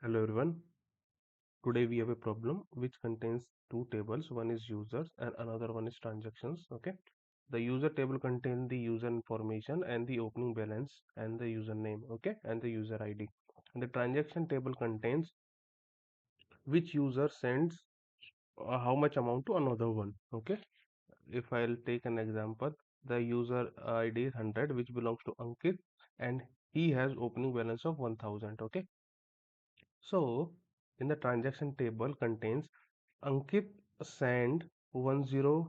Hello everyone. Today we have a problem which contains two tables. One is users and another one is transactions. Okay. The user table contains the user information and the opening balance and the username. Okay. And the user ID. And the transaction table contains which user sends how much amount to another one. Okay. If I'll take an example, the user ID is 100 which belongs to Ankit and he has opening balance of 1000. Okay. So in the transaction table contains Ankit send 10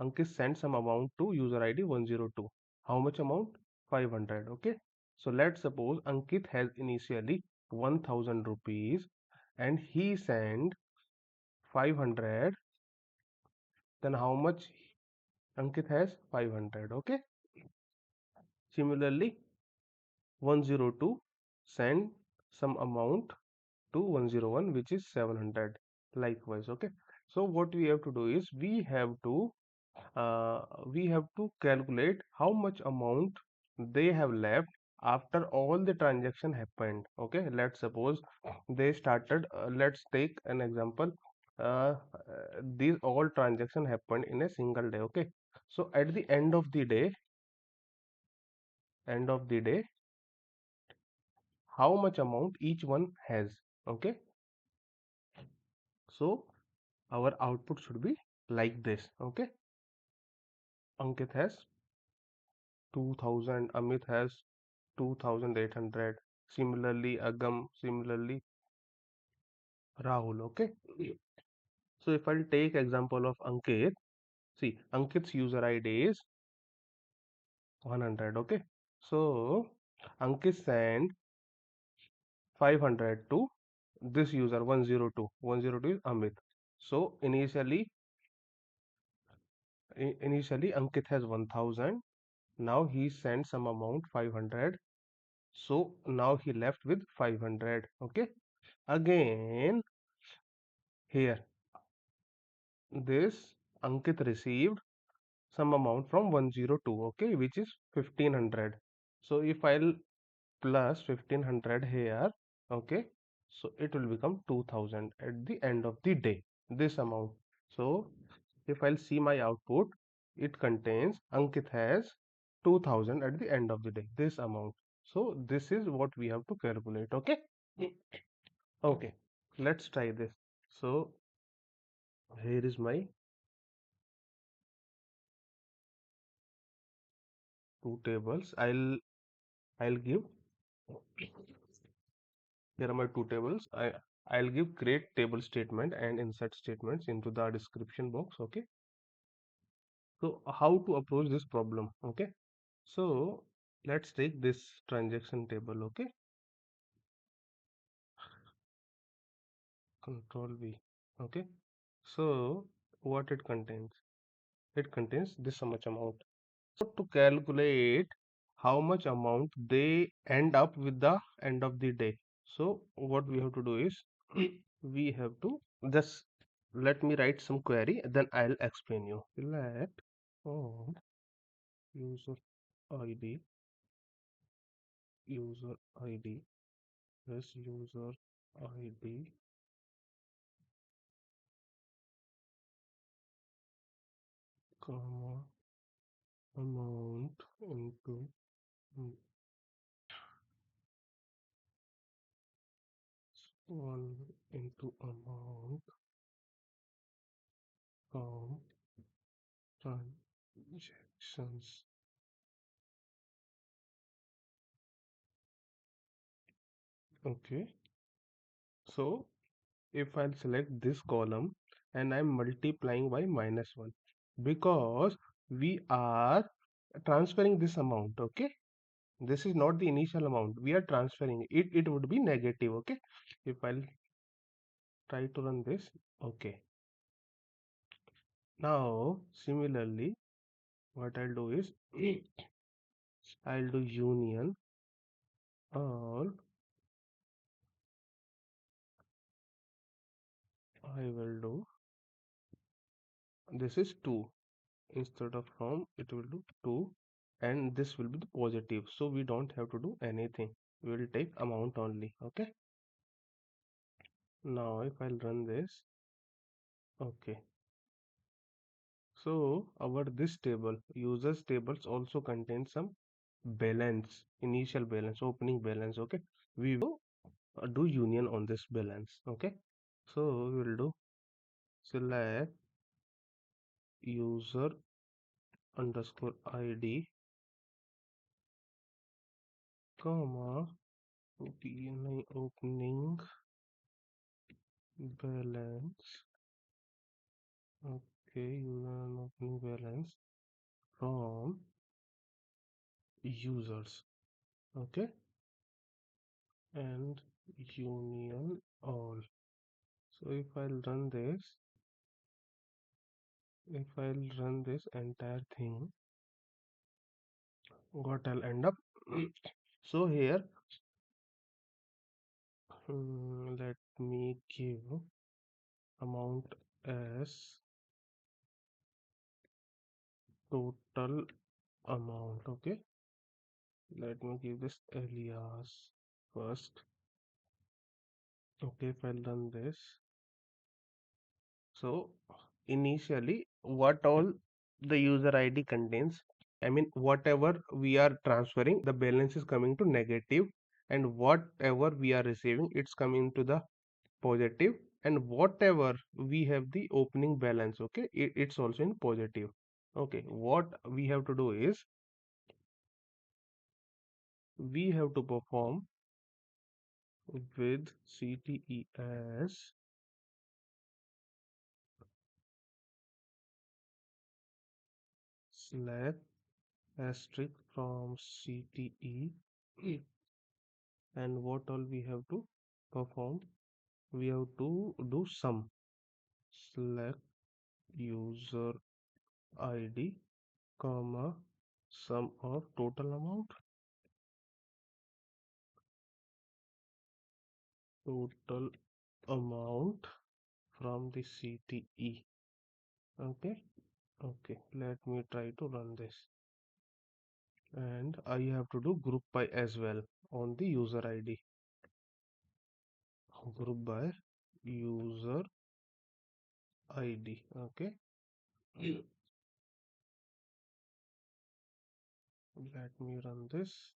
Ankit sent some amount to user ID 102. How much amount? 500. Okay. So let's suppose Ankit has initially 1000 rupees and he sent 500. Then how much Ankit has? 500. Okay. Similarly, 102 send some amount to 101 which is 700. Likewise. Okay. So what we have to do is we have to calculate how much amount they have left after all the transaction happened. Okay, let's suppose they started, let's take an example. These all transaction happened in a single day. Okay, so at the end of the day, how much amount each one has. Okay, so our output should be like this. Okay, Ankit has 2000, Amit has 2800, similarly Agam, similarly Rahul. Okay, so if I'll take example of Ankit, see Ankit's user ID is 100. Okay, so Ankit sent 500 to this user 102. 102 is Amit. So initially Ankit has 1000. Now he sent some amount 500. So now he left with 500. Okay, again here this Ankit received some amount from 102. Okay, which is 1500. So if I'll plus 1500 here, okay, so it will become 2000 at the end of the day, this amount. So if I'll see my output, it contains Ankit has 2000 at the end of the day, this amount. So this is what we have to calculate. Okay, okay, let's try this. So here is my two tables. I'll give, here are my two tables. I'll give create table statement and insert statements into the description box. Okay, so how to approach this problem? Okay, so let's take this transaction table. Okay, control V. Okay, so what it contains? It contains this much amount. So to calculate how much amount they end up with the end of the day, so what we have to do is we have to just let me write some query, then I'll explain you. Select on user ID, user ID, yes, user ID, comma, amount into 1 into amount from transactions. Okay, so if I'll select this column and I'm multiplying by -1 because we are transferring this amount. Okay, this is not the initial amount, we are transferring it, it would be negative. Okay, if I'll try to run this. Okay, now similarly what I'll do is I'll do union all. I will do, this is 2, instead of from it will do 2, and this will be the positive, so we don't have to do anything, we will take amount only. Okay, Now if I'll run this, okay. So our this table, users tables also contain some balance, initial balance, opening balance. Okay, we will do union on this balance. Okay, so we will do select user underscore ID, comma DNI opening balance. Okay, user opening balance from users. Okay, and union all. So if I'll run this entire thing, what I'll end up. So here, let me give amount as total amount. Okay, let me give this alias first. Okay, if I'll run this. So initially, what all the user ID contains, I mean, whatever we are transferring, the balance is coming to negative, and whatever we are receiving, it's coming to the positive, and whatever we have the opening balance, okay, it's also in positive. Okay, what we have to do is we have to perform with CTEs slash asterisk from CTE, and what all we have to perform, we have to do sum select user ID, comma sum of total amount from the CTE. Okay, okay, let me try to run this, and I have to do group by as well on the user ID. Group by user ID. Okay, let me run this.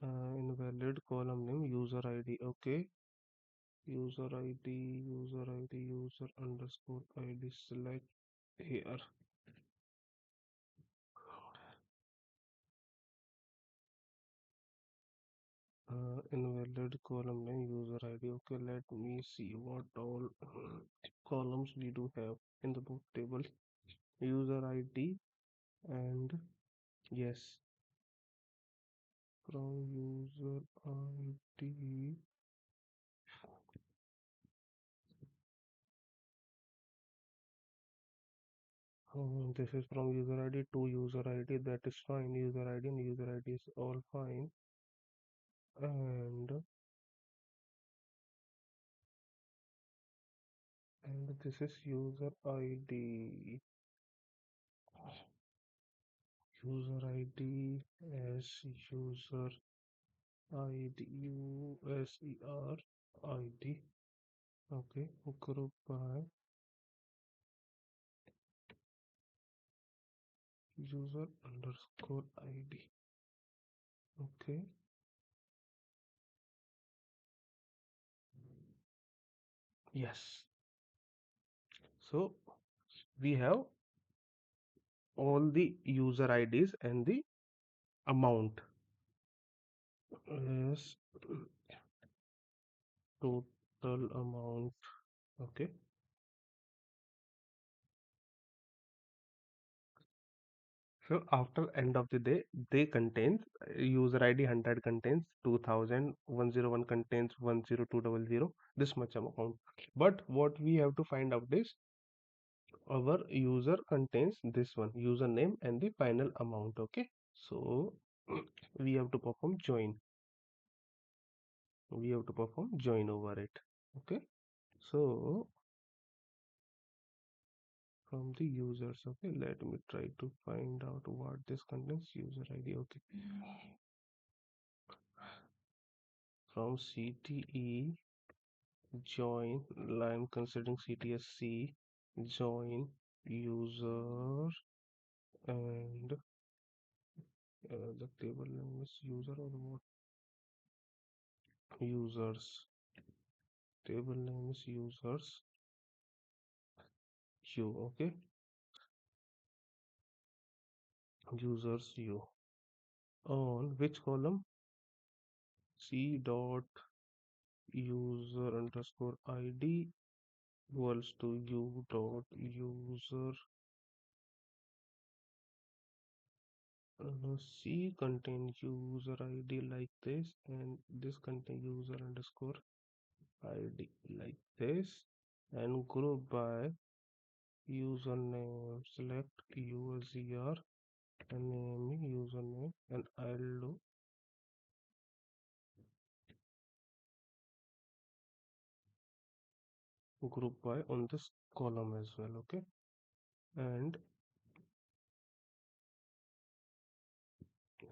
Invalid column name user ID. Okay, user ID, user underscore ID select here. Invalid column name user ID. Okay, let me see what all columns we do have in the book table. User ID, and yes, from user ID. This is from user ID to user ID. That is fine. User ID and user ID is all fine. And this is user ID. User ID as user ID user ID. Okay, group by user underscore ID. Okay, yes. So we have all the user IDs and the amount is total amount. Okay, so after end of the day, they contains user ID 100 contains 2000, 101 contains 10200, this much amount. But what we have to find out is our user contains this one username and the final amount. Okay, so we have to perform join. We have to perform join over it. Okay, so from the users, okay, let me try to find out what this contains. User ID. Okay, from CTE join, I'm considering CTE as C, join user and the table name is user or what? Users. Table name is users. U, okay? Users U. On which column? C dot user underscore ID equals to U dot user. C contain user ID like this, and this contain user underscore ID like this, and group by username. Select user and name username, and I'll do group by on this column as well. Okay, and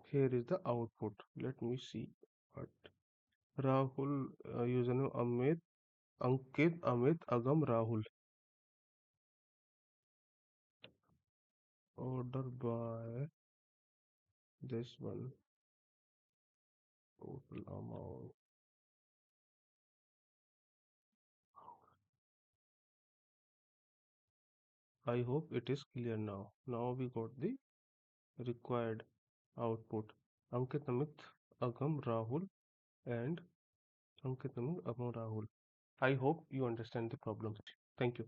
here is the output. Let me see what Rahul username Amit Ankit Amit Agam Rahul. Order by this one. Total amount. I hope it is clear now. Now we got the required output. Ankit Amit Agam Rahul and Ankit Amit Agam Rahul. I hope you understand the problem. Thank you.